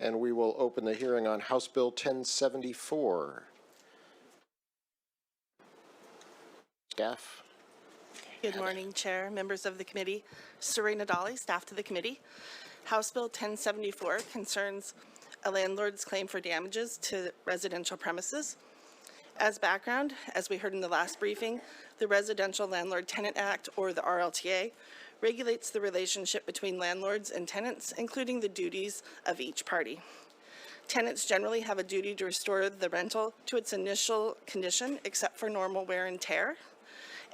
And we will open the hearing on House Bill 1074. Staff. Good morning, Chair, members of the committee. Serena Dolly, staff to the committee. House Bill 1074 concerns a landlord's claim for damages to residential premises. As background, as we heard in the last briefing, the Residential Landlord Tenant Act, or the RLTA, regulates the relationship between landlords and tenants, including the duties of each party. Tenants generally have a duty to restore the rental to its initial condition, except for normal wear and tear.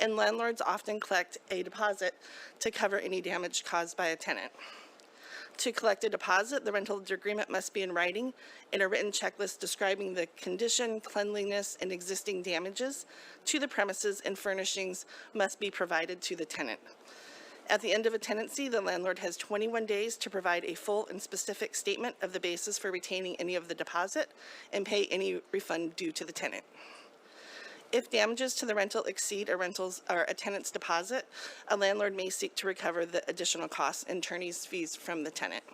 And landlords often collect a deposit to cover any damage caused by a tenant. To collect a deposit, the rental agreement must be in writing in a written checklist describing the condition, cleanliness, and existing damages to the premises, and furnishings must be provided to the tenant. At the end of a tenancy, the landlord has 21 days to provide a full and specific statement of the basis for retaining any of the deposit and pay any refund due to the tenant. If damages to the rental exceed a tenant's deposit, a landlord may seek to recover the additional costs and attorney's fees from the tenant.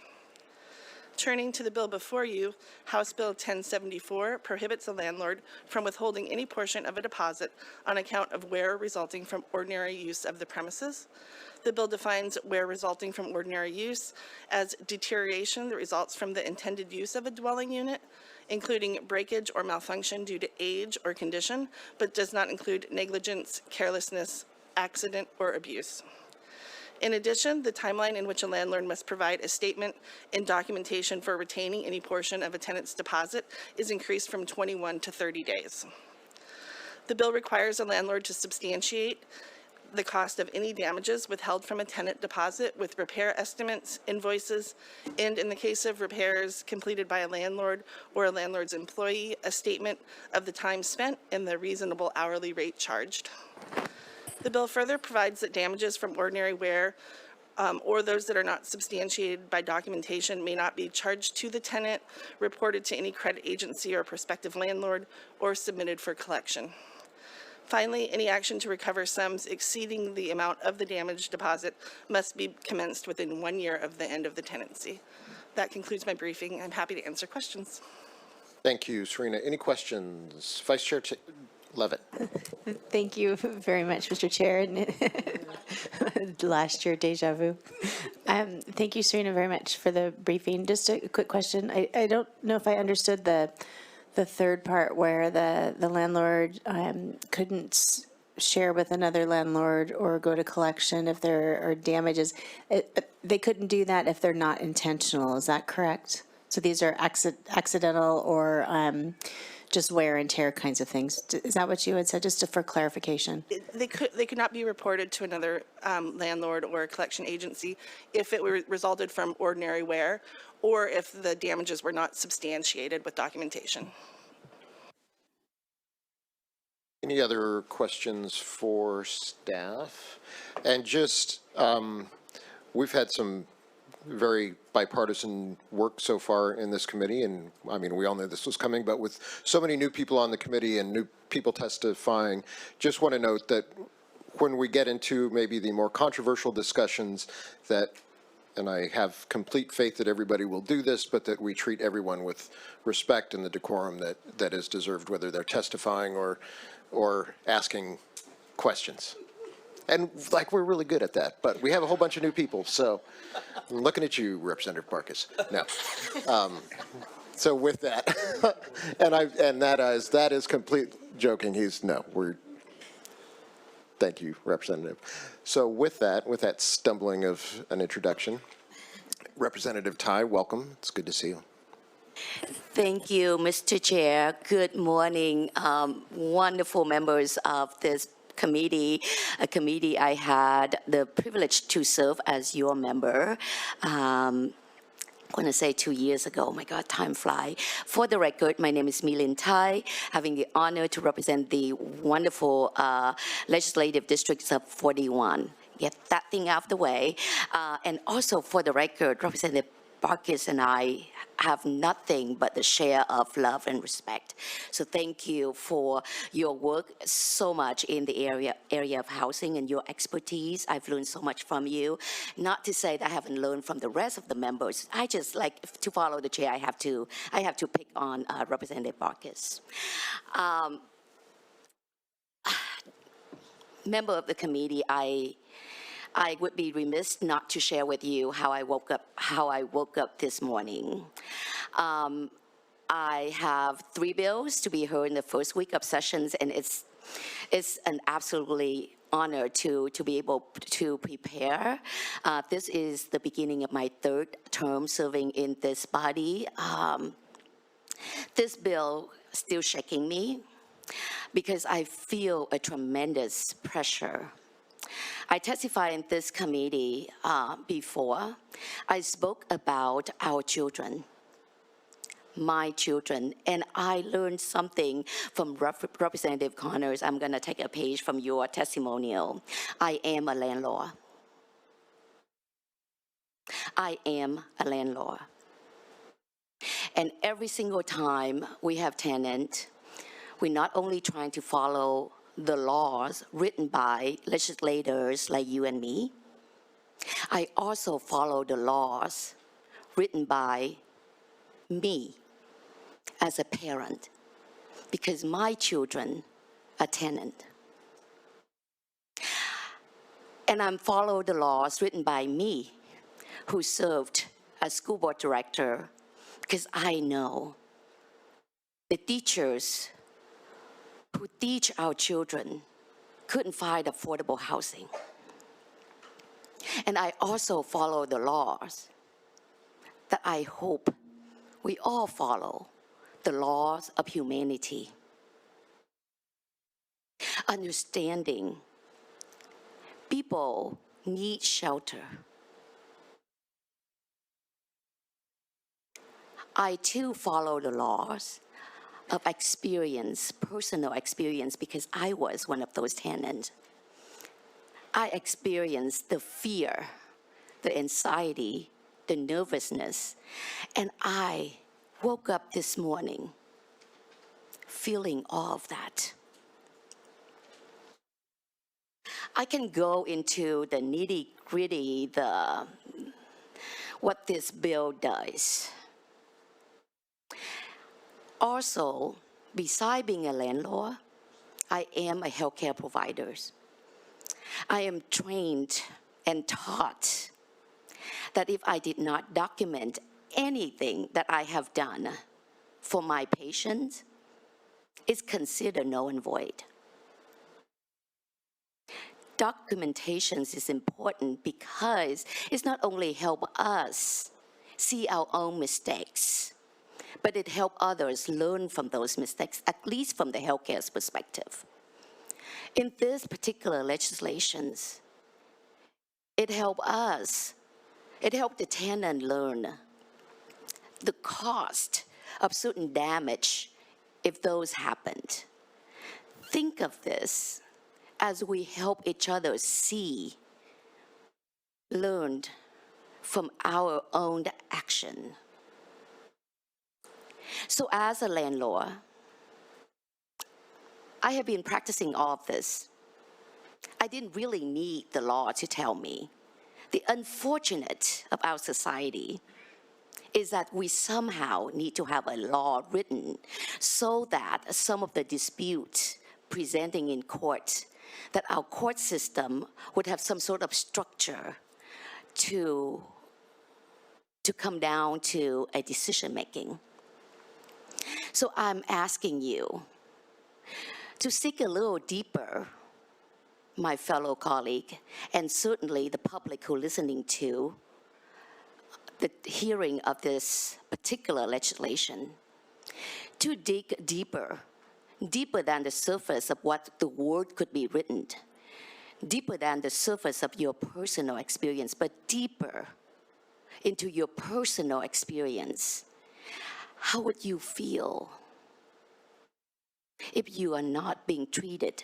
Turning to the bill before you, House Bill 1074 prohibits a landlord from withholding any portion of a deposit on account of wear resulting from ordinary use of the premises. The bill defines wear resulting from ordinary use as deterioration that results from the intended use of a dwelling unit, including breakage or malfunction due to age or condition, but does not include negligence, carelessness, accident, or abuse. In addition, the timeline in which a landlord must provide a statement and documentation for retaining any portion of a tenant's deposit is increased from 21 to 30 days. The bill requires a landlord to substantiate the cost of any damages withheld from a tenant deposit with repair estimates, invoices, and in the case of repairs completed by a landlord or a landlord's employee, a statement of the time spent and the reasonable hourly rate charged. The bill further provides that damages from ordinary wear or those that are not substantiated by documentation may not be charged to the tenant, reported to any credit agency or prospective landlord, or submitted for collection. Finally, any action to recover sums exceeding the amount of the damaged deposit must be commenced within 1 year of the end of the tenancy. That concludes my briefing. I'm happy to answer questions. Thank you, Serena. Any questions? Vice Chair Levitt. Thank you very much, Mr. Chair. Last year, deja vu. Thank you, Serena, very much for the briefing. Just a quick question. I don't know if I understood the third part where the landlord couldn't share with another landlord or go to collection if there are damages. They couldn't do that if they're not intentional. Is that correct? So these are accidental or just wear and tear kinds of things. Is that what you had said, just for clarification? They could not be reported to another landlord or a collection agency if it resulted from ordinary wear or if the damages were not substantiated with documentation. Any other questions for staff? And just, we've had some very bipartisan work so far in this committee, and I mean, we all knew this was coming, but with so many new people on the committee and new people testifying, just want to note that when we get into maybe the more controversial discussions that, and I have complete faith that everybody will do this, but that we treat everyone with respect and the decorum that is deserved, whether they're testifying or asking questions. And like, we're really good at that, but we have a whole bunch of new people, so I'm looking at you, Representative Marcus. No. So with that, and that is complete joking. Thank you, Representative. So with that stumbling of an introduction, Representative Tai, welcome. It's good to see you. Thank you, Mr. Chair. Good morning, wonderful members of this committee, a committee I had the privilege to serve as your member. I'm going to say 2 years ago. Oh my God, time flies. For the record, my name is My-Linh, having the honor to represent the wonderful legislative districts of 41. Get that thing out of the way. And also, for the record, Representative Barkis and I have nothing but the share of love and respect. So thank you for your work so much in the area of housing and your expertise. I've learned so much from you. Not to say that I haven't learned from the rest of the members. I just like to follow the chair. I have to pick on Representative Barkis. Member of the committee, I would be remiss not to share with you how I woke up this morning. I have 3 bills to be heard in the first week of sessions, and it's an absolutely honor to be able to prepare. This is the beginning of my 3rd term serving in this body. This bill still shaking me because I feel a tremendous pressure. I testified in this committee before. I spoke about our children, my children, and I learned something from Representative Connors. I'm going to take a page from your testimonial. I am a landlord. I am a landlord. And every single time we have tenants, we're not only trying to follow the laws written by legislators like you and me, I also follow the laws written by me as a parent, because my children are tenants. And I follow the laws written by me, who served as school board director, because I know the teachers who teach our children couldn't find affordable housing. And I also follow the laws that I hope we all follow, the laws of humanity. Understanding people need shelter. I too follow the laws of experience, personal experience, because I was one of those tenants. I experienced the fear, the anxiety, the nervousness, and I woke up this morning feeling all of that. I can go into the nitty-gritty, what this bill does. Also, beside being a landlord, I am a healthcare provider. I am trained and taught that if I did not document anything that I have done for my patients, it's considered null and void. Documentation is important because it's not only help us see our own mistakes, but it helps others learn from those mistakes, at least from the healthcare perspective. In this particular legislations, it helps the tenant learn the cost of certain damage if those happened. Think of this as we help each other see, learn from our own action. So as a landlord, I have been practicing all of this. I didn't really need the law to tell me. The unfortunate of our society is that we somehow need to have a law written so that some of the disputes presenting in court, that our court system would have some sort of structure to come down to a decision making. So I'm asking you to seek a little deeper, my fellow colleague, and certainly the public who are listening to the hearing of this particular legislation, to dig deeper than the surface of what the word could be written, deeper than the surface of your personal experience, but deeper into your personal experience. How would you feel if you are not being treated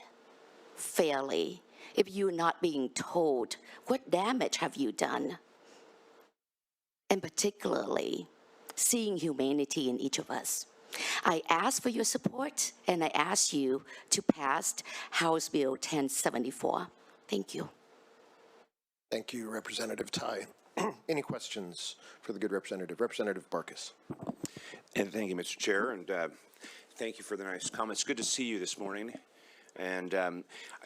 fairly, if you're not being told what damage have you done? and particularly seeing humanity in each of us. I ask for your support, and I ask you to pass House Bill 1074. Thank you. Thank you, Representative Tai. Any questions for the good representative? Representative Barkas. And thank you, Mr. Chair, and thank you for the nice comments. Good to see you this morning. And I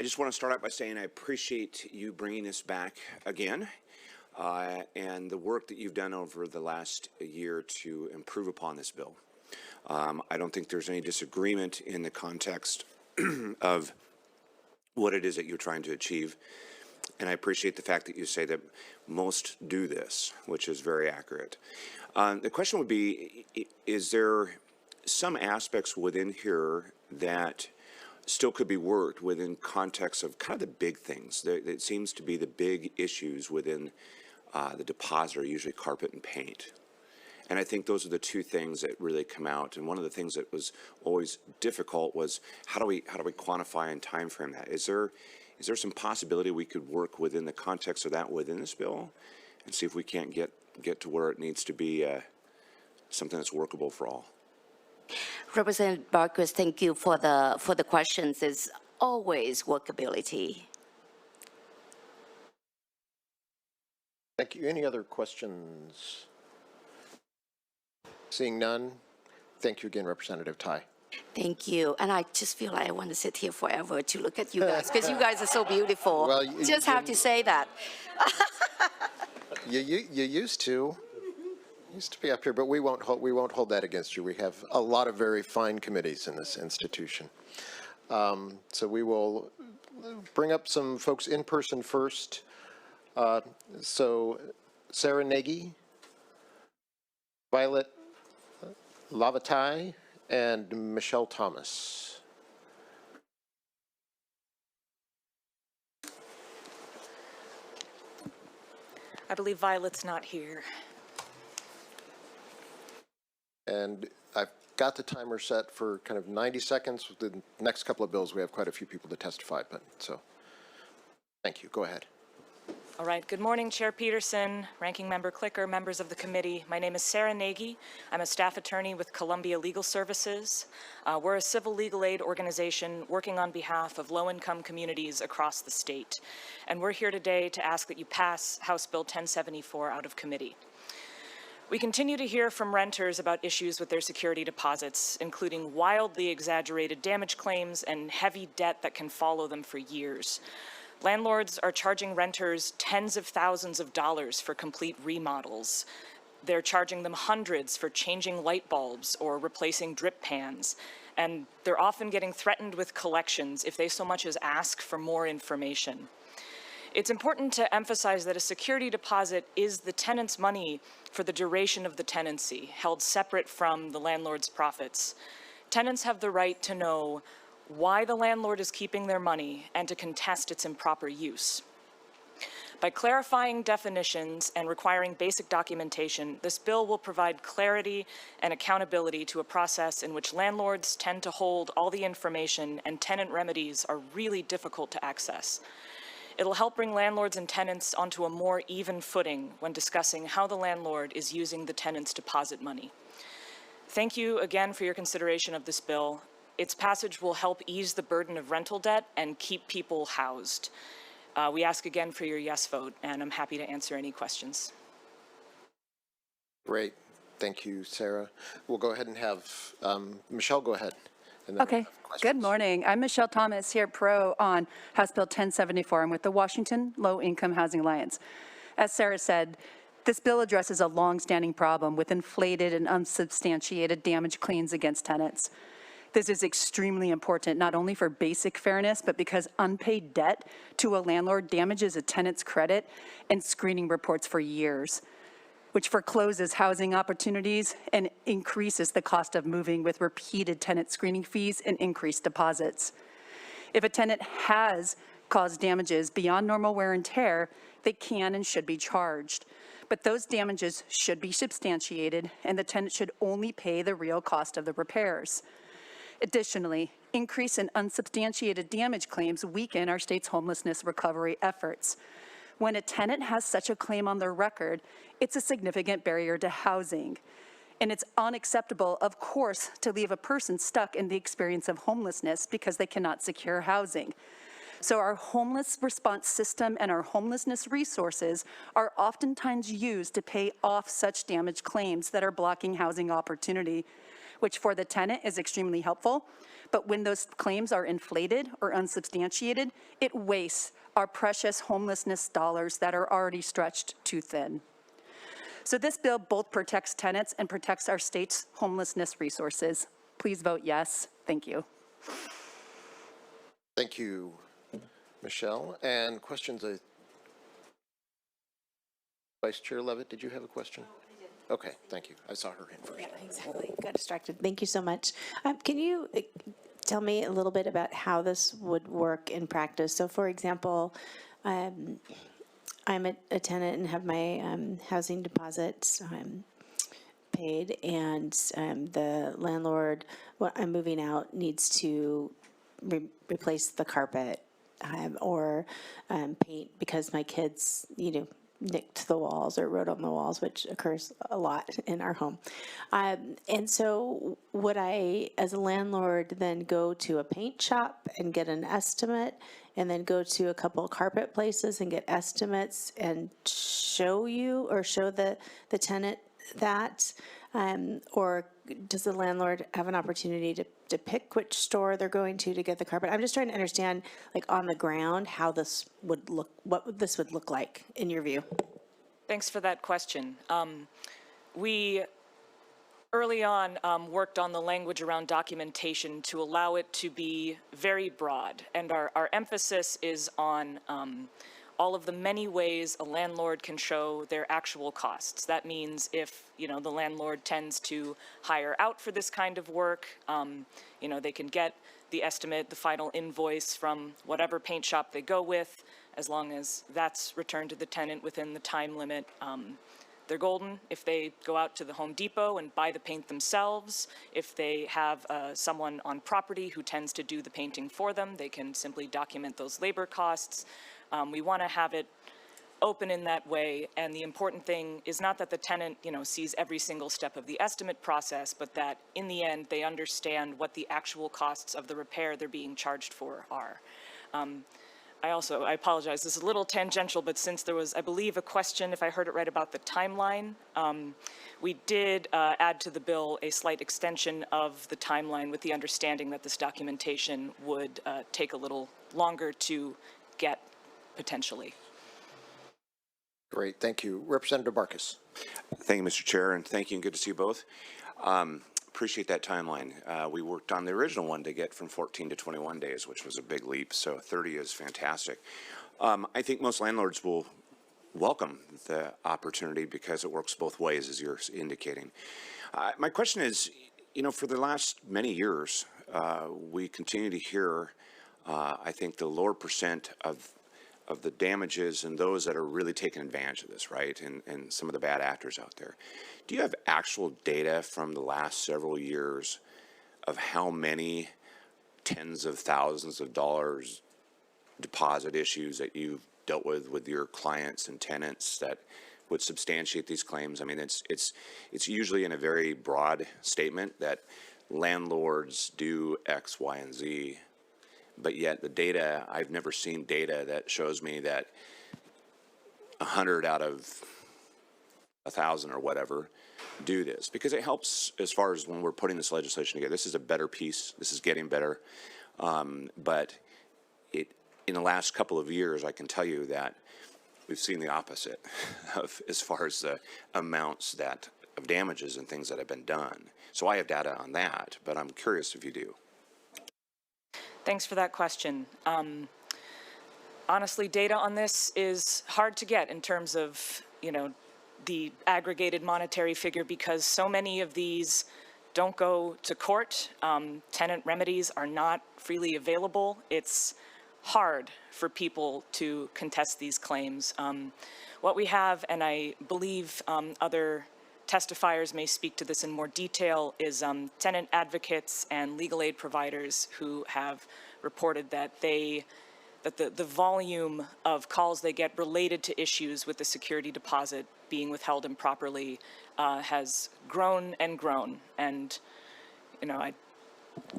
just want to start out by saying I appreciate you bringing this back again and the work that you've done over the last year to improve upon this bill. I don't think there's any disagreement in the context of what it is that you're trying to achieve. And I appreciate the fact that you say that most do this, which is very accurate. The question would be, is there some aspects within here that still could be worked within context of kind of the big things? It seems to be the big issues within the deposit are usually carpet and paint. And I think those are the two things that really come out. And one of the things that was always difficult was how do we quantify and time frame that? Is there some possibility we could work within the context of that within this bill and see if we can't get to where it needs to be something that's workable for all? Representative Barkas, thank you for the questions. There's always workability. Thank you. Any other questions? Seeing none, thank you again, Representative Tai. Thank you. And I just feel like I want to sit here forever to look at you guys because you guys are so beautiful. Well, just have to say that. You used to be up here, but we won't hold that against you. We have a lot of very fine committees in this institution. So we will bring up some folks in person first. So Sarah Nagy, Violet Lavatai, and Michelle Thomas. I believe Violet's not here. And I've got the timer set for kind of 90 seconds. With the next couple of bills, we have quite a few people to testify, but so thank you. Go ahead. All right. Good morning, Chair Peterson, Ranking Member Clicker, members of the committee. My name is Sarah Nagy. I'm a staff attorney with Columbia Legal Services. We're a civil legal aid organization working on behalf of low-income communities across the state. And we're here today to ask that you pass House Bill 1074 out of committee. We continue to hear from renters about issues with their security deposits, including wildly exaggerated damage claims and heavy debt that can follow them for years. Landlords are charging renters tens of thousands of dollars for complete remodels. They're charging them hundreds for changing light bulbs or replacing drip pans. And they're often getting threatened with collections if they so much as ask for more information. It's important to emphasize that a security deposit is the tenant's money for the duration of the tenancy, held separate from the landlord's profits. Tenants have the right to know why the landlord is keeping their money and to contest its improper use. By clarifying definitions and requiring basic documentation, this bill will provide clarity and accountability to a process in which landlords tend to hold all the information and tenant remedies are really difficult to access. It'll help bring landlords and tenants onto a more even footing when discussing how the landlord is using the tenant's deposit money. Thank you again for your consideration of this bill. Its passage will help ease the burden of rental debt and keep people housed. We ask again for your yes vote, and I'm happy to answer any questions. Great. Thank you, Sarah. We'll go ahead and have Michelle go ahead. And then we'll Okay. have questions. Good morning. I'm Michelle Thomas here pro on House Bill 1074. I'm with the Washington Low Income Housing Alliance. As Sarah said, this bill addresses a long-standing problem with inflated and unsubstantiated damage claims against tenants. This is extremely important, not only for basic fairness, but because unpaid debt to a landlord damages a tenant's credit and screening reports for years, which forecloses housing opportunities and increases the cost of moving with repeated tenant screening fees and increased deposits. If a tenant has caused damages beyond normal wear and tear, they can and should be charged. But those damages should be substantiated, and the tenant should only pay the real cost of the repairs. Additionally, increase in unsubstantiated damage claims weaken our state's homelessness recovery efforts. When a tenant has such a claim on their record, it's a significant barrier to housing. And it's unacceptable, of course, to leave a person stuck in the experience of homelessness because they cannot secure housing. So our homeless response system and our homelessness resources are oftentimes used to pay off such damaged claims that are blocking housing opportunity, which for the tenant is extremely helpful. But when those claims are inflated or unsubstantiated, it wastes our precious homelessness dollars that are already stretched too thin. So this bill both protects tenants and protects our state's homelessness resources. Please vote yes. Thank you. Thank you, Michelle. And questions? Vice Chair Levitt, did you have a question? No, I didn't. Okay, thank you. I saw her hand first. Yeah, exactly. Got distracted. Thank you so much. Can you tell me a little bit about how this would work in practice? So, for example, I'm a tenant and have my housing deposits paid, and the landlord, when I'm moving out, needs to replace the carpet or paint because my kids, nicked the walls or wrote on the walls, which occurs a lot in our home. And so would I, as a landlord, then go to a paint shop and get an estimate, and then go to a couple of carpet places and get estimates and show you or show the tenant that? Or does the landlord have an opportunity to pick which store they're going to get the carpet? I'm just trying to understand, like, on the ground, how this would look, what this would look like in your view. Thanks for that question. We early on worked on the language around documentation to allow it to be very broad, and our emphasis is on all of the many ways a landlord can show their actual costs. That means if, the landlord tends to hire out for this kind of work, they can get the estimate, the final invoice from whatever paint shop they go with, as long as that's returned to the tenant within the time limit. They're golden if they go out to the Home Depot and buy the paint themselves. If they have someone on property who tends to do the painting for them, they can simply document those labor costs. We want to have it open in that way, and the important thing is not that the tenant, sees every single step of the estimate process, but that in the end they understand what the actual costs of the repair they're being charged for are. I apologize, this is a little tangential, but since there was, I believe, a question, if I heard it right, about the timeline, we did add to the bill a slight extension of the timeline with the understanding that this documentation would take a little longer to get, potentially. Great, thank you. Representative Barkis. Thank you, Mr. Chair, and thank you, and good to see you both. Appreciate that timeline. We worked on the original one to get from 14 to 21 days, which was a big leap, so 30 is fantastic. I think most landlords will welcome the opportunity because it works both ways, as you're indicating. My question is, for the last many years, we continue to hear, I think, the lower percent of the damages and those that are really taking advantage of this, right? And some of the bad actors out there. Do you have actual data from the last several years of how many tens of thousands of dollars deposit issues that you've dealt with your clients and tenants that would substantiate these claims? I mean, it's usually in a very broad statement that landlords do X, Y, and Z. But yet the data, I've never seen data that shows me that 100 out of 1,000 or whatever do this, because it helps as far as when we're putting this legislation together. This is a better piece. This is getting better. But in the last couple of years, I can tell you that we've seen the opposite of as far as the amounts of damages and things that have been done. So I have data on that, but I'm curious if you do. Thanks for that question. Honestly, data on this is hard to get in terms of, the aggregated monetary figure, because so many of these don't go to court. Tenant remedies are not freely available. It's hard for people to contest these claims. What we have, and I believe other testifiers may speak to this in more detail, is tenant advocates and legal aid providers who have reported that the that the volume of calls they get related to issues with the security deposit being withheld improperly has grown and grown. And, you know, I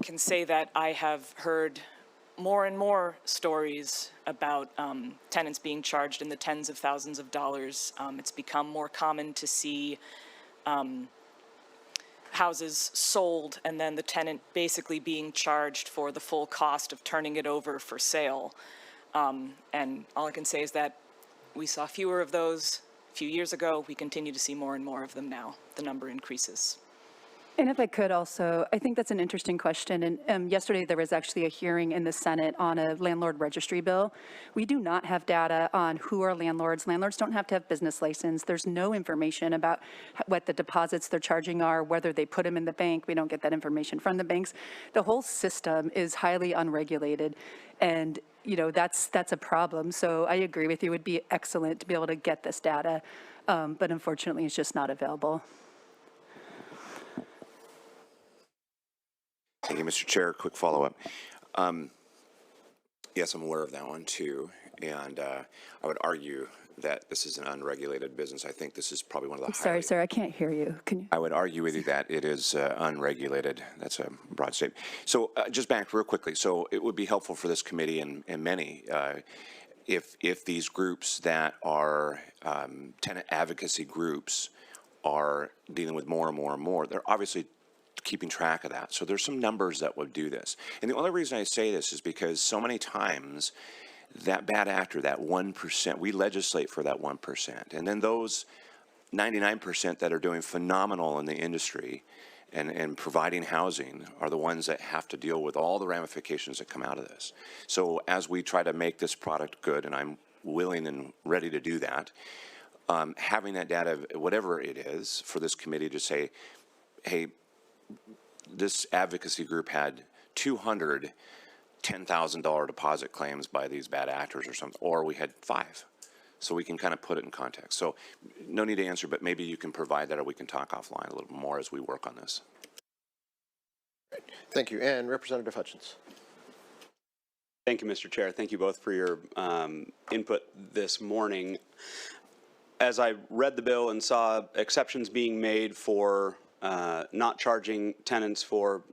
can say that I have heard more and more stories about tenants being charged in the tens of thousands of dollars. It's become more common to see houses sold and then the tenant basically being charged for the full cost of turning it over for sale. And all I can say is that we saw fewer of those a few years ago. We continue to see more and more of them now. The number increases. And if I could also, I think that's an interesting question. And yesterday there was actually a hearing in the Senate on a landlord registry bill. We do not have data on who are landlords. Landlords don't have to have business license. There's no information about what the deposits they're charging are, whether they put them in the bank. We don't get that information from the banks. The whole system is highly unregulated. And, you know, that's a problem. So I agree with you. It would be excellent to be able to get this data. But unfortunately, it's just not available. Thank you, Mr. Chair. Quick follow-up. Yes, I'm aware of that one too, and I would argue that this is an unregulated business. I think this is probably one of the Sorry, sir, I can't hear you. Can you? I would argue with you that it is unregulated. That's a broad statement. So just back real quickly. So it would be helpful for this committee and many if these groups that are tenant advocacy groups are dealing with more and more and more. They're obviously keeping track of that. So there's some numbers that would do this. And the only reason I say this is because so many times that bad actor, that 1%, we legislate for that 1%. And then those 99% that are doing phenomenal in the industry and providing housing are the ones that have to deal with all the ramifications that come out of this. So as we try to make this product good, and I'm willing and ready to do that, having that data, whatever it is, for this committee to say, hey, this advocacy group had 200 $10,000 deposit claims by these bad actors or something, or we had 5. So we can kind of put it in context. So no need to answer, but maybe you can provide that, or we can talk offline a little more as we work on this. Thank you. And Representative Hutchins. Thank you, Mr. Chair. Thank you both for your input this morning. As I read the bill and saw exceptions being made for not charging tenants for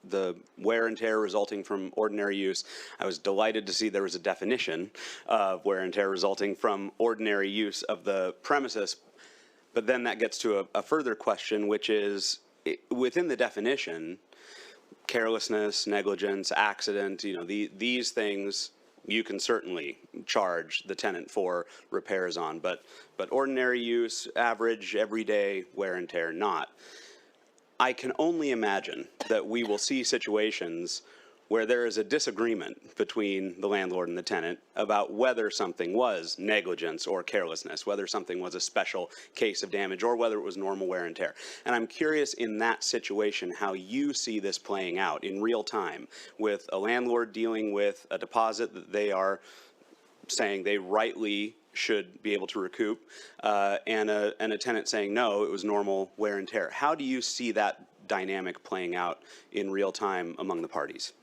the wear and tear resulting from ordinary use, I was delighted to see there was a definition of wear and tear resulting from ordinary use of the premises. But then that gets to a further question, which is, within the definition, carelessness, negligence, accident, you know, these things you can certainly charge the tenant for repairs on, but ordinary use, average, everyday wear and tear, not. I can only imagine that we will see situations where there is a disagreement between the landlord and the tenant about whether something was negligence or carelessness, whether something was a special case of damage, or whether it was normal wear and tear. And I'm curious in that situation how you see this playing out in real time, with a landlord dealing with a deposit that they are saying they rightly should be able to recoup, and a tenant saying, no, it was normal wear and tear. How do you see that dynamic playing out in real time among the parties?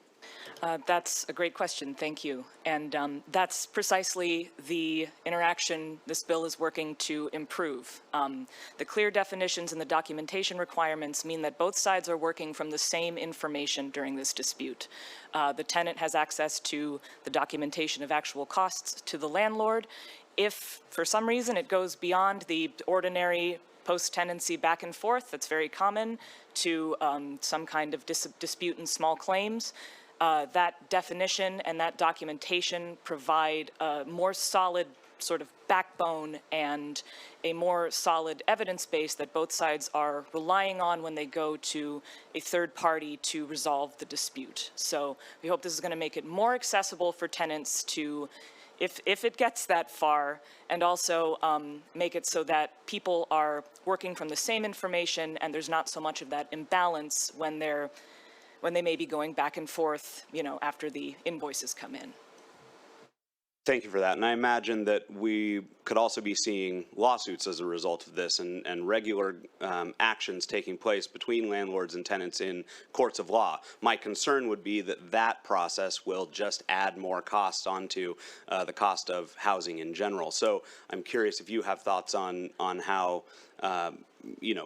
That's a great question. Thank you. And that's precisely the interaction this bill is working to improve. The clear definitions and the documentation requirements mean that both sides are working from the same information during this dispute. The tenant has access to the documentation of actual costs to the landlord. If, for some reason, it goes beyond the ordinary post-tenancy back and forth that's very common to some kind of dispute and small claims, that definition and that documentation provide a more solid sort of backbone and a more solid evidence base that both sides are relying on when they go to a third party to resolve the dispute. So we hope this is going to make it more accessible for tenants to, if it gets that far, and also make it so that people are working from the same information and there's not so much of that imbalance when they may be going back and forth, you know, after the invoices come in. Thank you for that. And I imagine that we could also be seeing lawsuits as a result of this and regular actions taking place between landlords and tenants in courts of law. My concern would be that that process will just add more costs onto the cost of housing in general. So I'm curious if you have thoughts on how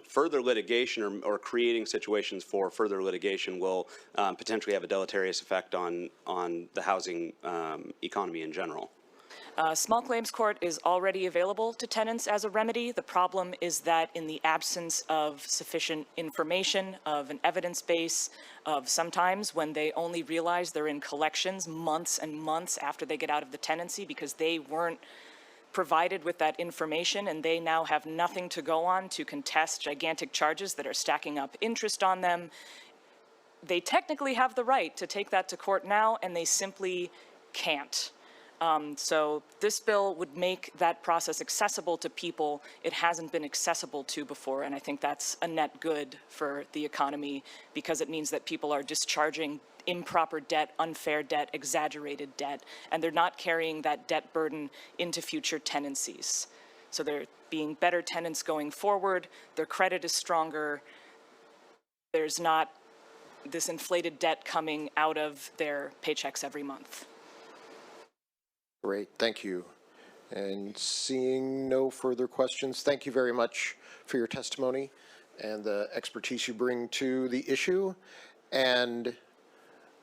further litigation or creating situations for further litigation will potentially have a deleterious effect on the housing economy in general. Small claims court is already available to tenants as a remedy. The problem is that in the absence of sufficient information, of an evidence base, of sometimes when they only realize they're in collections months and months after they get out of the tenancy because they weren't provided with that information and they now have nothing to go on to contest gigantic charges that are stacking up interest on them. They technically have the right to take that to court now and they simply can't. So this bill would make that process accessible to people it hasn't been accessible to before, and I think that's a net good for the economy because it means that people are discharging improper debt, unfair debt, exaggerated debt, and they're not carrying that debt burden into future tenancies. So they're being better tenants going forward, their credit is stronger, there's not this inflated debt coming out of their paychecks every month. Great, thank you. And seeing no further questions, thank you very much for your testimony and the expertise you bring to the issue. And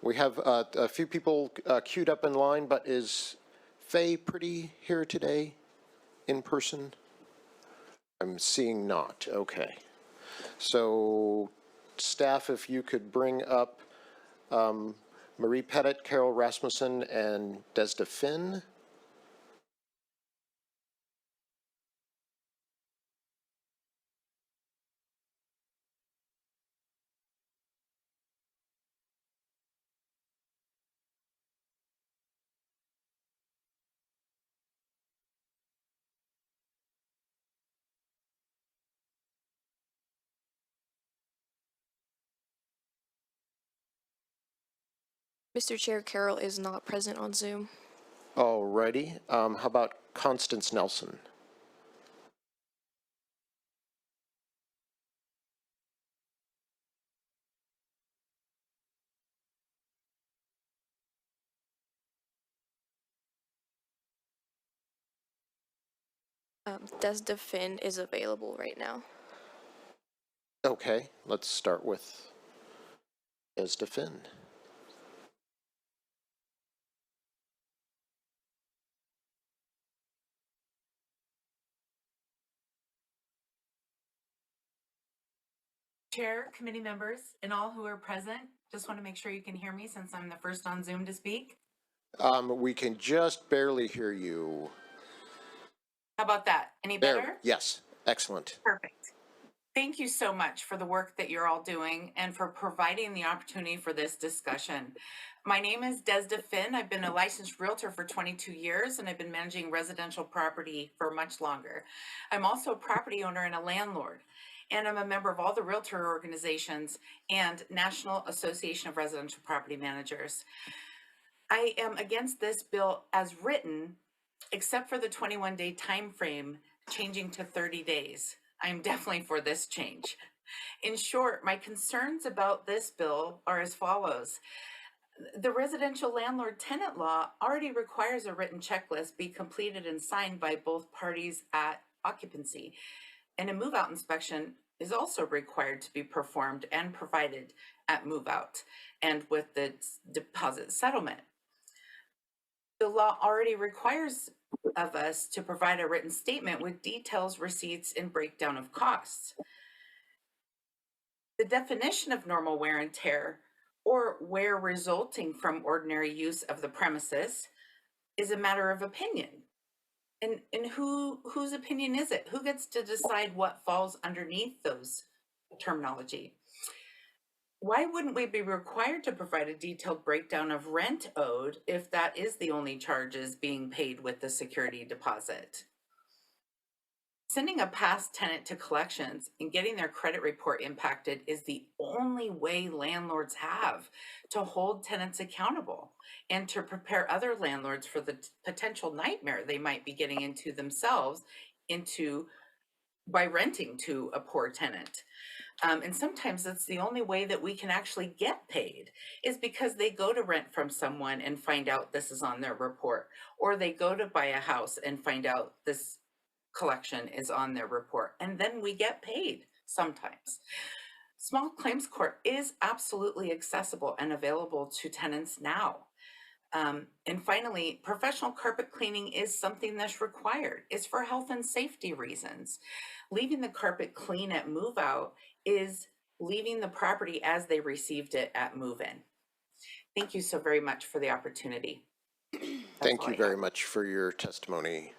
we have a few people queued up in line, but is Faye Pretty here today in person? I'm seeing not, okay. So staff, if you could bring up Marie Pettit, Carol Rasmussen, and Desda Finn. Mr. Chair, Carol is not present on Zoom. Alrighty, how about Constance Nelson? Desda Finn is available right now. Okay, let's start with Desda Finn. Chair, committee members, and all who are present, just want to make sure you can hear me since I'm the first on Zoom to speak. We can just barely hear you. How about that? Any better? Yes, excellent. Perfect. Thank you so much for the work that you're all doing and for providing the opportunity for this discussion. My name is Desda Finn. I've been a licensed realtor for 22 years and I've been managing residential property for much longer. I'm also a property owner and a landlord, and I'm a member of all the realtor organizations and National Association of Residential Property Managers. I am against this bill as written, except for the 21-day time frame changing to 30 days. I'm definitely for this change. In short, my concerns about this bill are as follows. The residential landlord tenant law already requires a written checklist be completed and signed by both parties at occupancy. And a move-out inspection is also required to be performed and provided at move-out and with the deposit settlement. The law already requires of us to provide a written statement with details, receipts, and breakdown of costs. The definition of normal wear and tear, or wear resulting from ordinary use of the premises, is a matter of opinion. And whose opinion is it? Who gets to decide what falls underneath those terminology? Why wouldn't we be required to provide a detailed breakdown of rent owed if that is the only charges being paid with the security deposit? Sending a past tenant to collections and getting their credit report impacted is the only way landlords have to hold tenants accountable and to prepare other landlords for the potential nightmare they might be getting into themselves by renting to a poor tenant. And sometimes that's the only way that we can actually get paid, is because they go to rent from someone and find out this is on their report, or they go to buy a house and find out this collection is on their report, and then we get paid sometimes. Small claims court is absolutely accessible and available to tenants now. And finally, professional carpet cleaning is something that's required. It's for health and safety reasons. Leaving the carpet clean at move out is leaving the property as they received it at move in. Thank you so very much for the opportunity. Thank you very much for your testimony.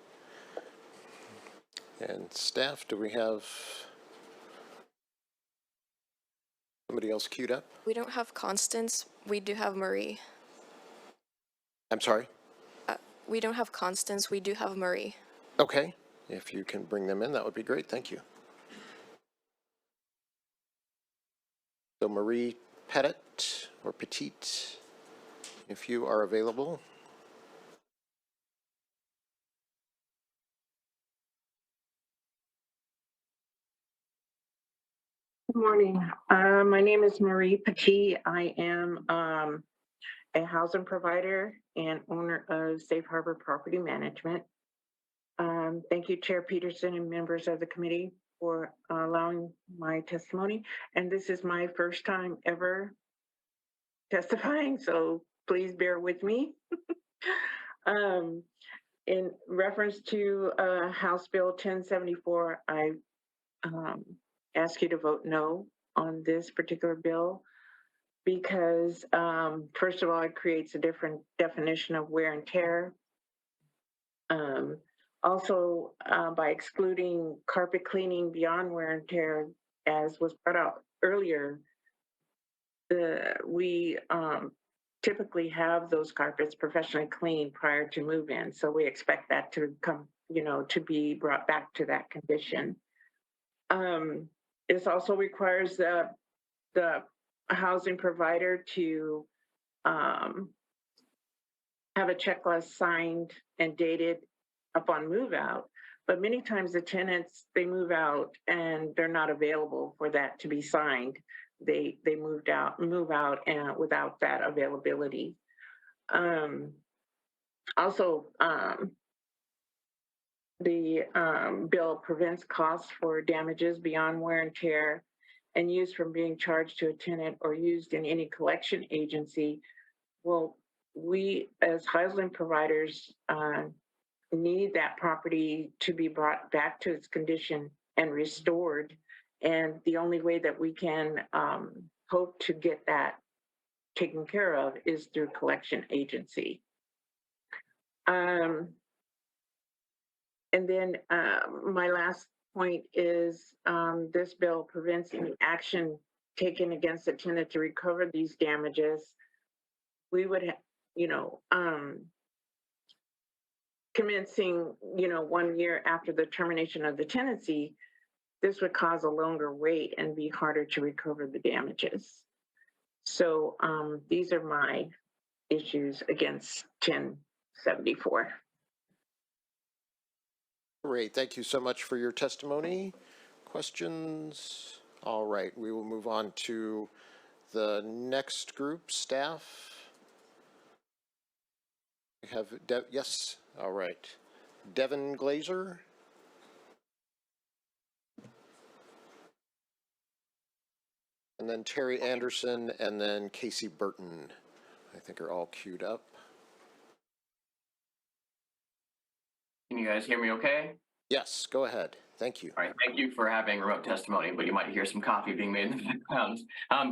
And staff, do we have somebody else queued up? We don't have Constance. We do have Marie. I'm sorry? We don't have Constance. We do have Marie. Okay, if you can bring them in, that would be great. Thank you. So Marie Pettit or Petite, if you are available. Good morning. My name is Marie Petit. I am a housing provider and owner of Safe Harbor Property Management. Thank you, Chair Peterson and members of the committee for allowing my testimony. And this is my first time ever testifying, so please bear with me. In reference to House Bill 1074, I ask you to vote no on this particular bill because, first of all, it creates a different definition of wear and tear. Also, by excluding carpet cleaning beyond wear and tear, as was brought out earlier, we typically have those carpets professionally cleaned prior to move-in. So we expect that to come, to be brought back to that condition. This also requires the housing provider to have a checklist signed and dated upon move out. But many times the tenants, they move out and they're not available for that to be signed. They move out and without that availability. Also, the bill prevents costs for damages beyond wear and tear and use from being charged to a tenant or used in any collection agency. Well, we as housing providers need that property to be brought back to its condition and restored. And the only way that we can hope to get that taken care of is through collection agency. And then my last point is this bill prevents any action taken against the tenant to recover these damages. We would, commencing, 1 year after the termination of the tenancy, this would cause a longer wait and be harder to recover the damages. So these are my issues against 1074. Great, thank you so much for your testimony. Questions? All right, we will move on to the next group, staff. We have, yes, all right. Devin Glazer. And then Terry Anderson, and then Casey Burton, I think are all queued up. Can you guys hear me okay? Yes, go ahead. Thank you. All right, thank you for having remote testimony, but you might hear some coffee being made in the background.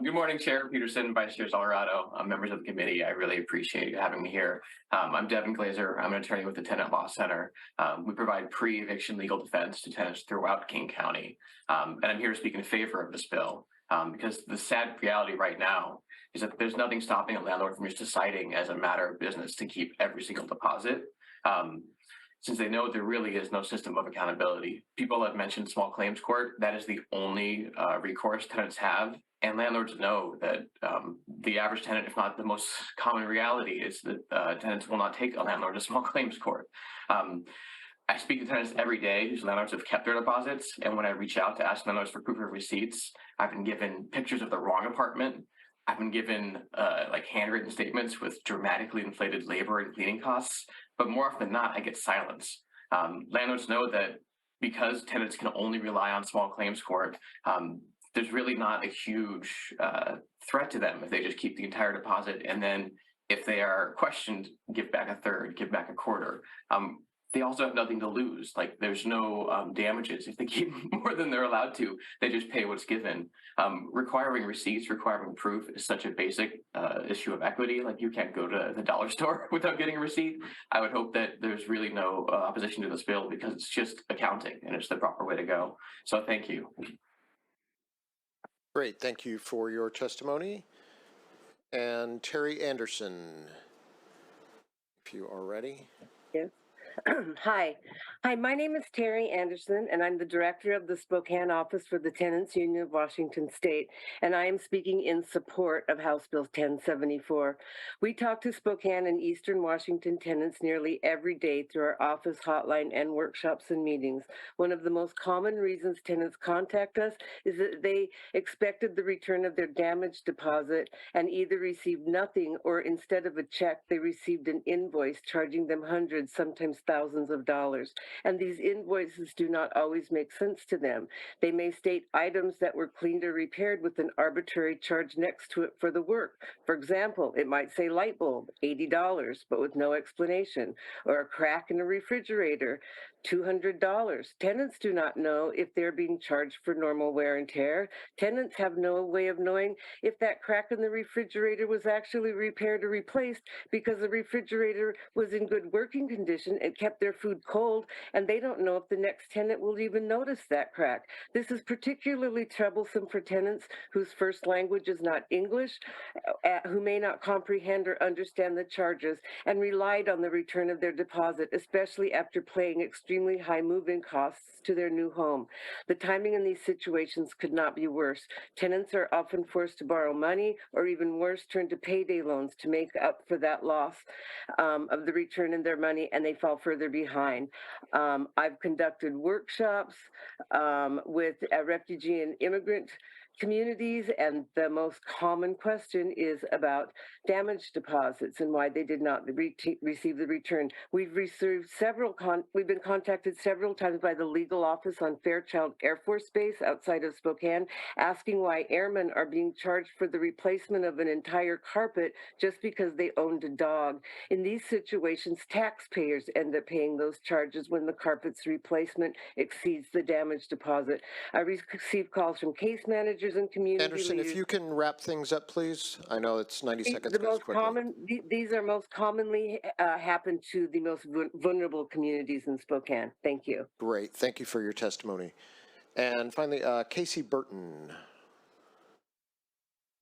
Good morning, Chair Peterson, Vice Chair Alvarado, members of the committee. I really appreciate you having me here. I'm Devin Glazer. I'm an attorney with the Tenant Law Center. We provide pre-eviction legal defense to tenants throughout King County. And I'm here to speak in favor of this bill because the sad reality right now is that there's nothing stopping a landlord from just deciding as a matter of business to keep every single deposit. since they know there really is no system of accountability. People have mentioned small claims court. That is the only recourse tenants have. And landlords know that the average tenant, if not the most common reality, is that tenants will not take a landlord to small claims court. I speak to tenants every day whose landlords have kept their deposits, and when I reach out to ask landlords for proof of receipts, I've been given pictures of the wrong apartment. I've been given like handwritten statements with dramatically inflated labor and cleaning costs, but more often than not, I get silence. Landlords know that because tenants can only rely on small claims court, there's really not a huge threat to them if they just keep the entire deposit, and then if they are questioned, give back a third, give back a quarter. They also have nothing to lose. Like there's no damages. If they keep more than they're allowed to, they just pay what's given. Requiring receipts, requiring proof is such a basic issue of equity. Like you can't go to the dollar store without getting a receipt. I would hope that there's really no opposition to this bill because it's just accounting and it's the proper way to go. So thank you. Great, thank you for your testimony. And Terry Anderson, if you are ready. Yes. Hi, my name is Terry Anderson, and I'm the director of the Spokane office for the Tenants Union of Washington State, and I am speaking in support of House Bill 1074. We talk to Spokane and Eastern Washington tenants nearly every day through our office hotline and workshops and meetings. One of the most common reasons tenants contact us is that they expected the return of their damaged deposit and either received nothing or instead of a check, they received an invoice charging them hundreds, sometimes thousands of dollars. And these invoices do not always make sense to them. They may state items that were cleaned or repaired with an arbitrary charge next to it for the work. For example, it might say light bulb, $80, but with no explanation, or a crack in a refrigerator, $200. Tenants do not know if they're being charged for normal wear and tear. Tenants have no way of knowing if that crack in the refrigerator was actually repaired or replaced because the refrigerator was in good working condition and kept their food cold, and they don't know if the next tenant will even notice that crack. This is particularly troublesome for tenants whose first language is not English, who may not comprehend or understand the charges and relied on the return of their deposit, especially after paying extremely high move-in costs to their new home. The timing in these situations could not be worse. Tenants are often forced to borrow money or even worse, turn to payday loans to make up for that loss of the return in their money, and they fall further behind. I've conducted workshops with refugee and immigrant communities, and the most common question is about damaged deposits and why they did not receive the return. We've been contacted several times by the legal office on Fairchild Air Force Base outside of Spokane, asking why airmen are being charged for the replacement of an entire carpet just because they owned a dog. In these situations, taxpayers end up paying those charges when the carpet's replacement exceeds the damaged deposit. I receive calls from case managers and community Anderson, leaders. if you can wrap things up, please. I know it's 90 seconds. The most common, these are most commonly happen to the most vulnerable communities in Spokane. Thank you. Great. Thank you for your testimony. And finally, Casey Burton.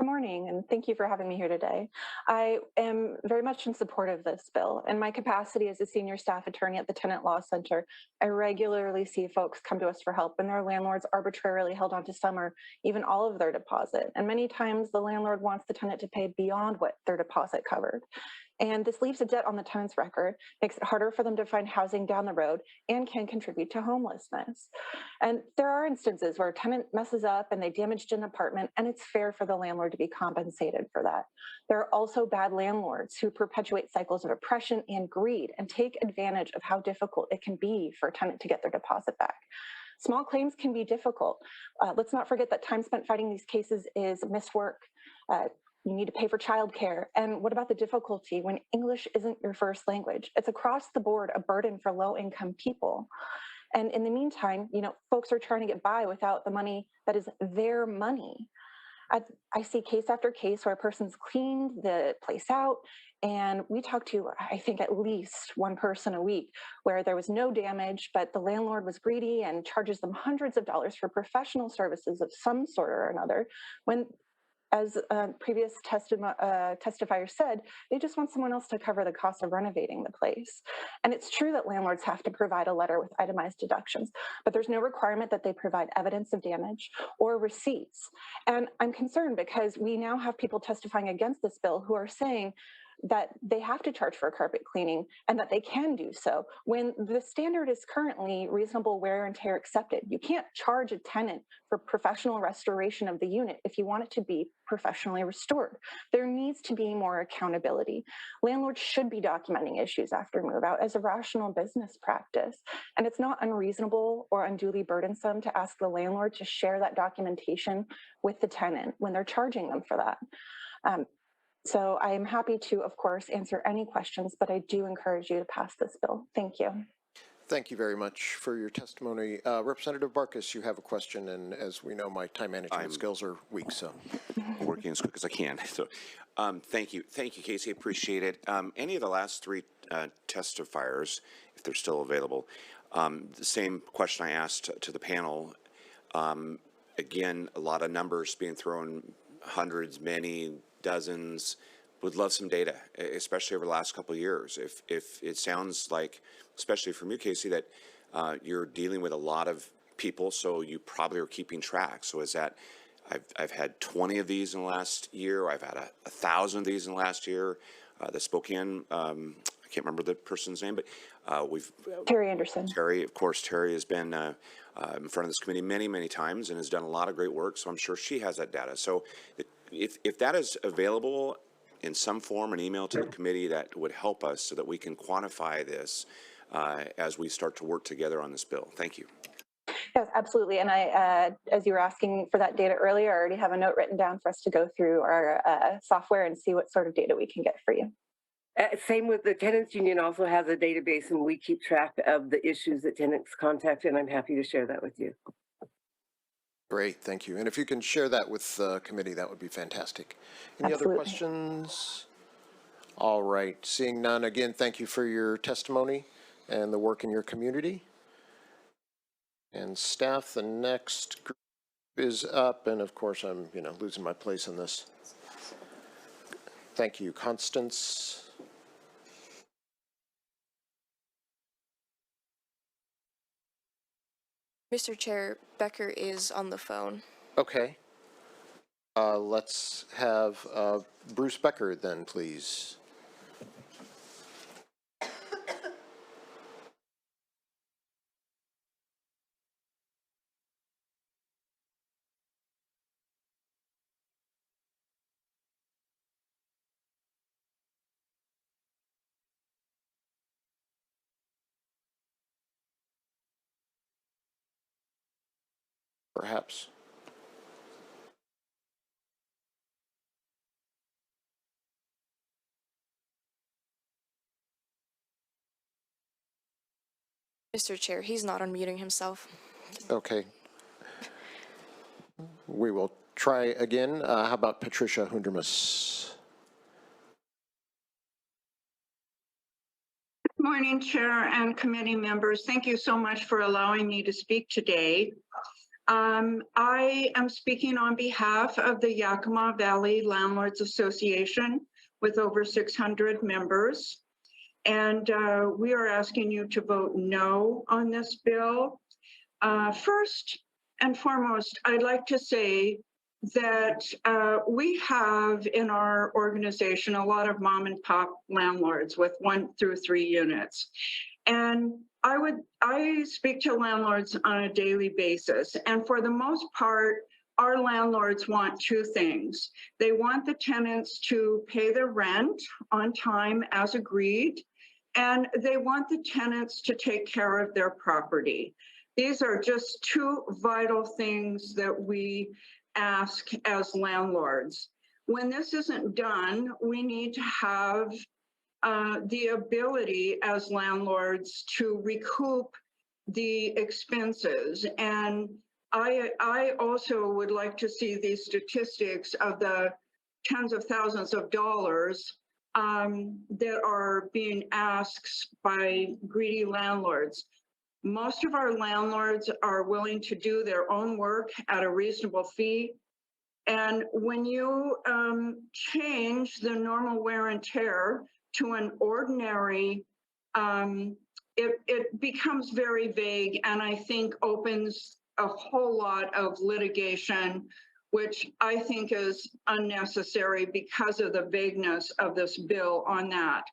Good morning, and thank you for having me here today. I am very much in support of this bill. In my capacity as a senior staff attorney at the Tenant Law Center, I regularly see folks come to us for help and their landlords arbitrarily held on to some or even all of their deposit. And many times the landlord wants the tenant to pay beyond what their deposit covered. And this leaves a debt on the tenant's record, makes it harder for them to find housing down the road, and can contribute to homelessness. And there are instances where a tenant messes up and they damaged an apartment, and it's fair for the landlord to be compensated for that. There are also bad landlords who perpetuate cycles of oppression and greed and take advantage of how difficult it can be for a tenant to get their deposit back. Small claims can be difficult. Let's not forget that time spent fighting these cases is missed work. You need to pay for childcare. And what about the difficulty when English isn't your first language? It's across the board a burden for low-income people. And in the meantime, folks are trying to get by without the money that is their money. I see case after case where a person's cleaned the place out, and we talk to, I think, at least one person a week where there was no damage, but the landlord was greedy and charges them hundreds of dollars for professional services of some sort or another, when as previous testifier said, they just want someone else to cover the cost of renovating the place. And it's true that landlords have to provide a letter with itemized deductions, but there's no requirement that they provide evidence of damage or receipts. And I'm concerned because we now have people testifying against this bill who are saying that they have to charge for carpet cleaning and that they can do so when the standard is currently reasonable wear and tear accepted. You can't charge a tenant for professional restoration of the unit if you want it to be professionally restored. There needs to be more accountability. Landlords should be documenting issues after move out as a rational business practice. And it's not unreasonable or unduly burdensome to ask the landlord to share that documentation with the tenant when they're charging them for that. So I am happy to, of course, answer any questions, but I do encourage you to pass this bill. Thank you. Thank you very much for your testimony. Representative Barkas, you have a question, and as we know, my time management skills are weak, so. Working as quick as I can. So, thank you, Casey. Appreciate it. Any of the last three testifiers, if they're still available, the same question I asked to the panel. Again, a lot of numbers being thrown, hundreds, many, dozens. Would love some data, especially over the last couple of years. If it sounds like, especially from you, Casey, that you're dealing with a lot of people, so you probably are keeping track. So is that, I've had 20 of these in the last year. I've had 1,000 of these in the last year. The Spokane, I can't remember the person's name, but we've Terry Anderson. Terry, of course, Terry has been in front of this committee many, many times and has done a lot of great work. So I'm sure she has that data. So if that is available in some form, an email to the committee, that would help us so that we can quantify this as we start to work together on this bill. Thank you. Yes, absolutely. And I, as you were asking for that data earlier, I already have a note written down for us to go through our software and see what sort of data we can get for you. Same with the Tenants Union also has a database, and we keep track of the issues that tenants contact, and I'm happy to share that with you. Great, thank you. And if you can share that with the committee, that would be fantastic. Any other questions? All right, seeing none, again, thank you for your testimony and the work in your community. And staff, the next group is up, and of course I'm, losing my place in this. Thank you, Constance. Mr. Chair, Becker is on the phone. Okay. Let's have Bruce Becker then, please. Perhaps. Mr. Chair, he's not unmuting himself. Okay. We will try again. How about Patricia Hundermus? Good morning, Chair and committee members. Thank you so much for allowing me to speak today. I am speaking on behalf of the Yakima Valley Landlords Association with over 600 members. And we are asking you to vote no on this bill. First and foremost, I'd like to say that we have in our organization a lot of mom and pop landlords with 1 through 3 units. And I speak to landlords on a daily basis. And for the most part, our landlords want 2 things. They want the tenants to pay their rent on time as agreed, and they want the tenants to take care of their property. These are just 2 vital things that we ask as landlords. When this isn't done, we need to have the ability as landlords to recoup the expenses. And I also would like to see these statistics of the tens of thousands of dollars that are being asked by greedy landlords. Most of our landlords are willing to do their own work at a reasonable fee. And when you change the normal wear and tear to an ordinary, it becomes very vague, and I think opens a whole lot of litigation, which I think is unnecessary because of the vagueness of this bill on that.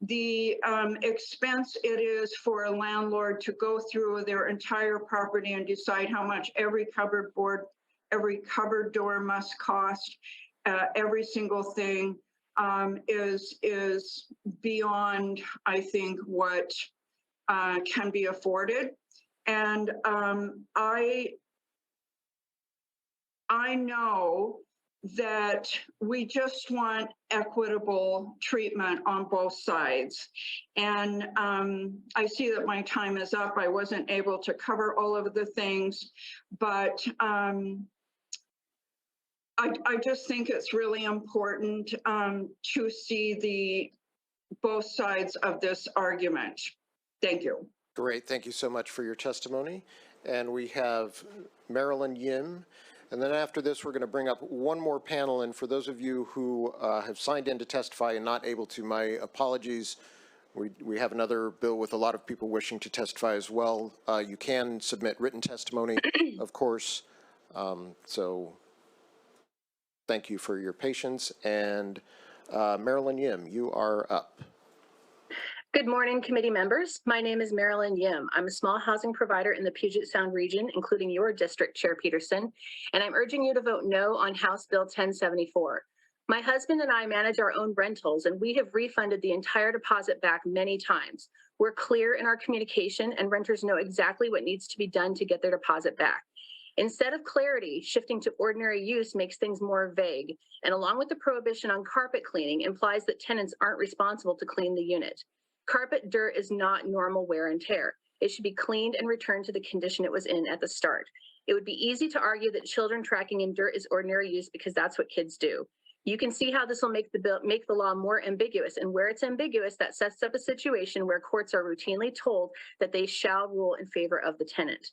The expense it is for a landlord to go through their entire property and decide how much every cupboard board, every cupboard door must cost, every single thing is beyond, I think, what can be afforded. And I know that we just want equitable treatment on both sides. And I see that my time is up. I wasn't able to cover all of the things, but I just think it's really important to see the both sides of this argument. Thank you. Great, thank you so much for your testimony. And we have Marilyn Yim. And then after this, we're going to bring up one more panel. And for those of you who have signed in to testify and not able to, my apologies. We have another bill with a lot of people wishing to testify as well. You can submit written testimony, of course. So thank you for your patience. And Marilyn Yim, you are up. Good morning, committee members. My name is Marilyn Yim. I'm a small housing provider in the Puget Sound region, including your district, Chair Peterson, and I'm urging you to vote no on House Bill 1074. My husband and I manage our own rentals, and we have refunded the entire deposit back many times. We're clear in our communication, and renters know exactly what needs to be done to get their deposit back. Instead of clarity, shifting to ordinary use makes things more vague, and along with the prohibition on carpet cleaning, implies that tenants aren't responsible to clean the unit. Carpet dirt is not normal wear and tear. It should be cleaned and returned to the condition it was in at the start. It would be easy to argue that children tracking in dirt is ordinary use because that's what kids do. You can see how this will make the law more ambiguous, and where it's ambiguous, that sets up a situation where courts are routinely told that they shall rule in favor of the tenant.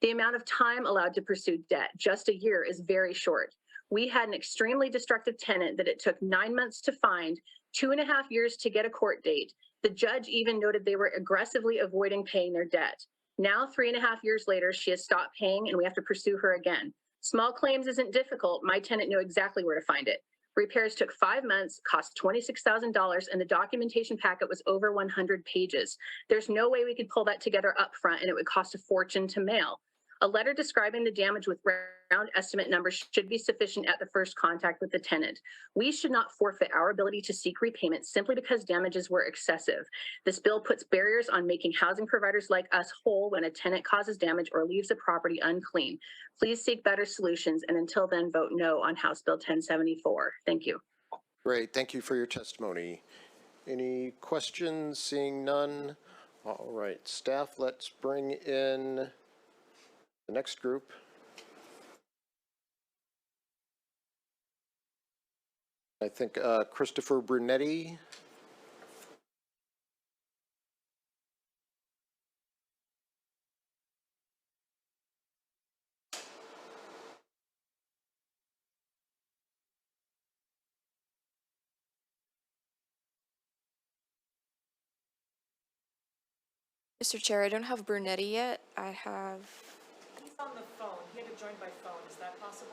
The amount of time allowed to pursue debt, just a year, is very short. We had an extremely destructive tenant that it took 9 months to find, 2.5 years to get a court date. The judge even noted they were aggressively avoiding paying their debt. Now, 3.5 years later, she has stopped paying and we have to pursue her again. Small claims isn't difficult. My tenant knew exactly where to find it. Repairs took 5 months, cost $26,000, and the documentation packet was over 100 pages. There's no way we could pull that together up front, and it would cost a fortune to mail. A letter describing the damage with round estimate numbers should be sufficient at the first contact with the tenant. We should not forfeit our ability to seek repayment simply because damages were excessive. This bill puts barriers on making housing providers like us whole when a tenant causes damage or leaves a property unclean. Please seek better solutions, and until then, vote no on House Bill 1074. Thank you. Great, thank you for your testimony. Any questions? Seeing none. All right, staff, let's bring in the next group. I think Christopher Brunetti. Mr. Chair, I don't have Brunetti yet. I have... He's on the phone. He had to join by phone. Is that possible?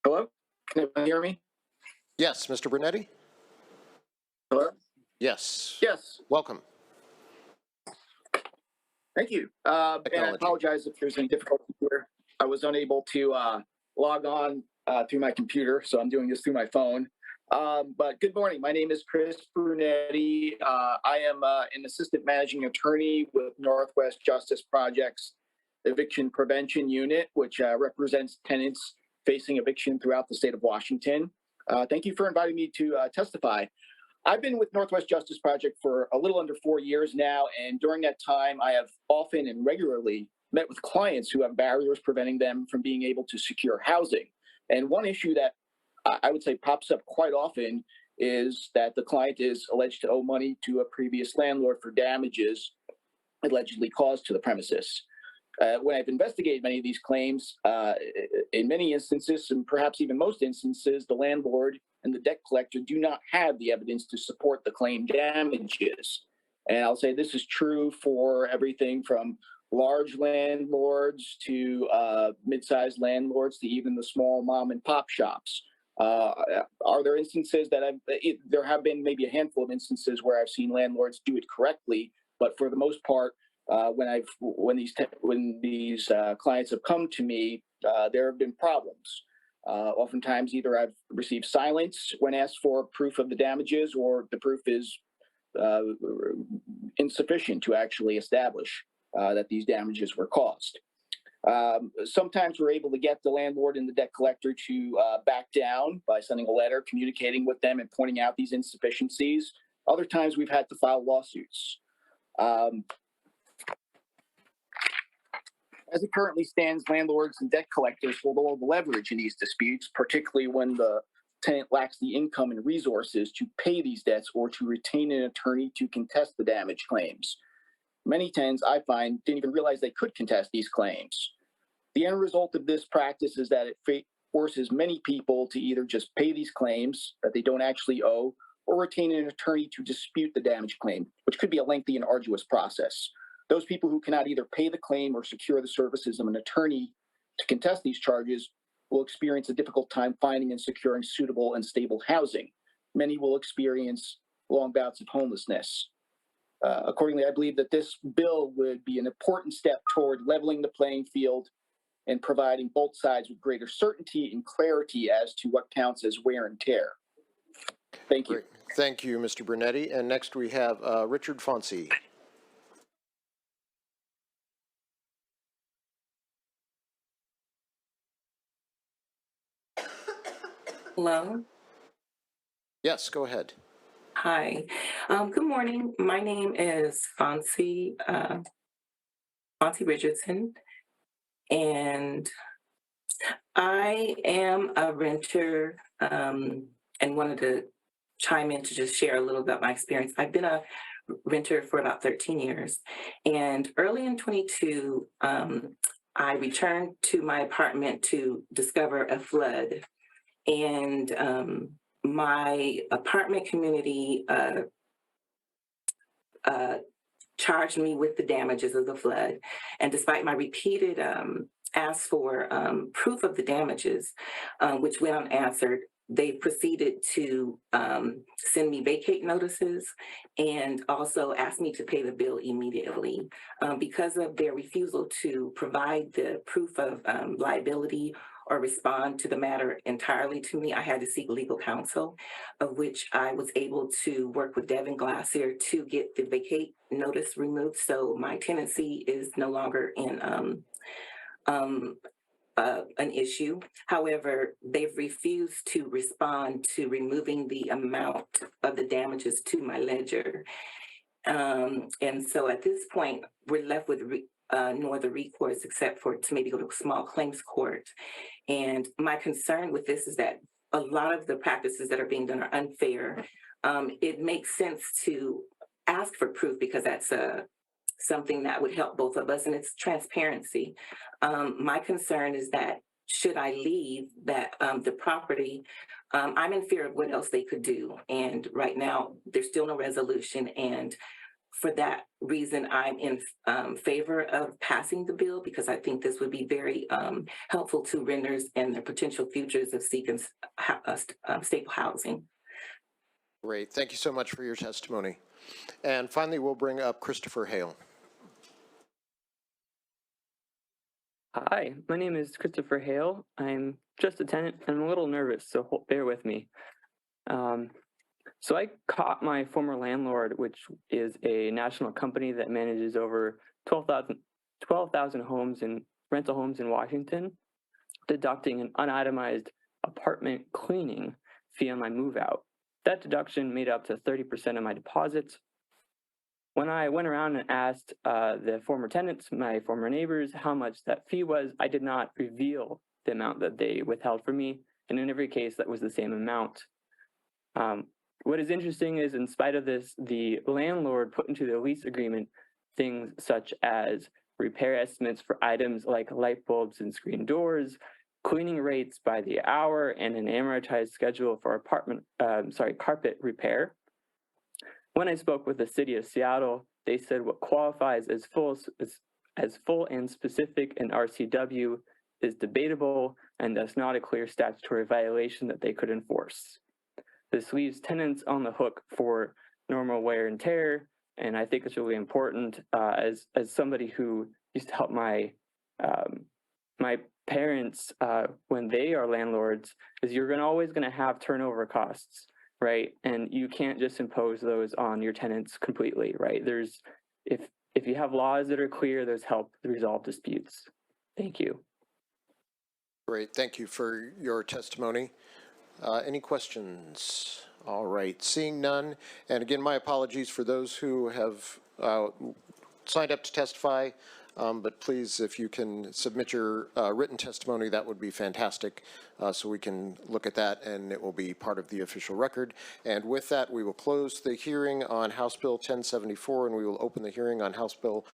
Hello? Can everyone hear me? Yes, Mr. Brunetti? Hello? Yes. Yes. Welcome. Thank you. And I apologize if there's any difficulty here. I was unable to log on through my computer, so I'm doing this through my phone. But good morning. My name is Chris Brunetti. I am an assistant managing attorney with Northwest Justice Project's Eviction Prevention Unit, which represents tenants facing eviction throughout the state of Washington. Thank you for inviting me to testify. I've been with Northwest Justice Project for a little under 4 years now, and during that time, I have often and regularly met with clients who have barriers preventing them from being able to secure housing. And one issue that I would say pops up quite often is that the client is alleged to owe money to a previous landlord for damages allegedly caused to the premises. When I've investigated many of these claims, in many instances, and perhaps even most instances, the landlord and the debt collector do not have the evidence to support the claim damages. And I'll say this is true for everything from large landlords to mid-sized landlords to even the small mom and pop shops. Are there instances that there have been maybe a handful of instances where I've seen landlords do it correctly, but for the most part, when these clients have come to me, there have been problems. Oftentimes, either I've received silence when asked for proof of the damages, or the proof is insufficient to actually establish that these damages were caused. Sometimes we're able to get the landlord and the debt collector to back down by sending a letter, communicating with them, and pointing out these insufficiencies. Other times we've had to file lawsuits. As it currently stands, landlords and debt collectors hold all the leverage in these disputes, particularly when the tenant lacks the income and resources to pay these debts or to retain an attorney to contest the damage claims. Many tenants, I find, didn't even realize they could contest these claims. The end result of this practice is that it forces many people to either just pay these claims that they don't actually owe, or retain an attorney to dispute the damage claim, which could be a lengthy and arduous process. Those people who cannot either pay the claim or secure the services of an attorney to contest these charges will experience a difficult time finding and securing suitable and stable housing. Many will experience long bouts of homelessness. Accordingly, I believe that this bill would be an important step toward leveling the playing field and providing both sides with greater certainty and clarity as to what counts as wear and tear. Thank you. Great. Thank you, Mr. Brunetti. And next we have Richard Fonsi. Hello. Yes, go ahead. Hi. Good morning. My name is Fonsi Richardson, and I am a renter and wanted to chime in to just share a little about my experience. I've been a renter for about 13 years, and early in 22, I returned to my apartment to discover a flood. And my apartment community charged me with the damages of the flood. And despite my repeated asks for proof of the damages, which went unanswered, they proceeded to send me vacate notices and also asked me to pay the bill immediately. Because of their refusal to provide the proof of liability or respond to the matter entirely to me, I had to seek legal counsel, of which I was able to work with Devin Glassier to get the vacate notice removed. So my tenancy is no longer in an issue. However, they've refused to respond to removing the amount of the damages to my ledger. And so at this point, we're left with no other recourse except for to maybe go to small claims court. And my concern with this is that a lot of the practices that are being done are unfair. It makes sense to ask for proof because that's something that would help both of us, and it's transparency. My concern is that should I leave that the property, I'm in fear of what else they could do. And right now, there's still no resolution. And for that reason, I'm in favor of passing the bill because I think this would be very helpful to renters and their potential futures of seeking stable housing. Great. Thank you so much for your testimony. And finally, we'll bring up Christopher Hale. Hi, my name is Christopher Hale. I'm just a tenant and I'm a little nervous, so bear with me. So I caught my former landlord, which is a national company that manages over 12,000 homes and rental homes in Washington, deducting an unitemized apartment cleaning fee on my move out. That deduction made up to 30% of my deposits. When I went around and asked the former tenants, my former neighbors, how much that fee was, I did not reveal the amount that they withheld from me. and in every case that was the same amount. What is interesting is, in spite of this, the landlord put into the lease agreement things such as repair estimates for items like light bulbs and screen doors, cleaning rates by the hour, and an amortized schedule for carpet repair. When I spoke with the city of Seattle, they said what qualifies as full and specific in RCW is debatable and thus not a clear statutory violation that they could enforce. This leaves tenants on the hook for normal wear and tear, and I think it's really important as somebody who used to help my parents when they are landlords, is you're always going to have turnover costs, right? And you can't just impose those on your tenants completely, right? If you have laws that are clear, those help resolve disputes. Thank you. Great, thank you for your testimony. Any questions? All right, seeing none. And again, my apologies for those who have signed up to testify, but please, if you can submit your written testimony, that would be fantastic, so we can look at that and it will be part of the official record. And with that, we will close the hearing on House Bill 1074 and we will open the hearing on House Bill